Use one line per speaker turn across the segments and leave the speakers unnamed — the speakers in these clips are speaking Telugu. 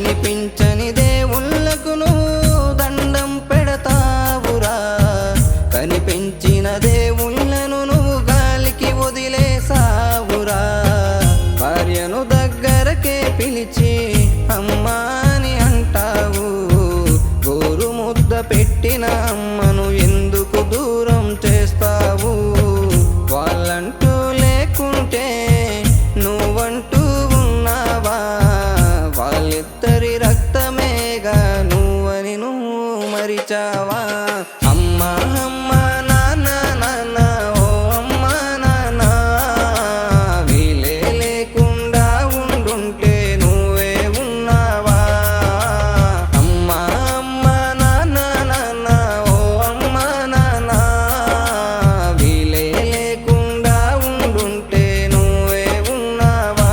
కనిపించని దేవుళ్ళకు నువ్వు దండం పెడతావురా, కనిపించిన దేవుళ్ళను నువ్వు గాలికి వదిలేసావురా. భార్యను దగ్గరకే పిలిచి అమ్మా అని అంటావు, గోరు ముద్ద పెట్టిన అమ్మను ఎందుకు దూరం చేస్తావు? వాళ్ళంటూ లేకుంటే నువ్వంటూ ఉన్నావా? వాళ్ళిద్దరి రక్తమేగా నువ్వని నువ్వు మరిచావా? అమ్మా అమ్మా నాన్న నాన్న ఓ అమ్మా నాన్న, వీలే లేకుండా ఉండుంటే నువ్వే ఉన్నావా? అమ్మా అమ్మా నాన్న నాన్న ఓ అమ్మా నాన్న, వీలే లేకుండా ఉండుంటే నువ్వే ఉన్నావా?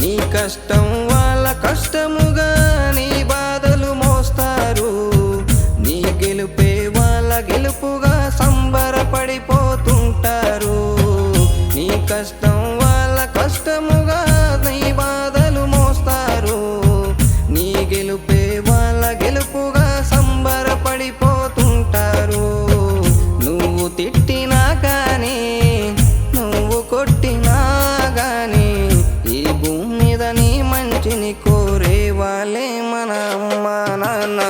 నీ కష్టం వాళ్ళ కష్టముగా నీ బాధలు మోస్తారు, నీ గెలుపే వాళ్ళ గెలుపుగా సంబరపడిపోతుంటారు. నీ కష్టం వాళ్ళ కష్టముగా నీ బాధలు మోస్తారు, నీ గెలుపే వాళ్ళ గెలుపుగా సంబరపడిపోతుంటారు. నువ్వు తిట్టినా కానీ నువ్వు కొట్టినా గాని ఈ భూమి మీద నీ మంచిని కోరే వాళ్ళే మన అమ్మా నాన్న.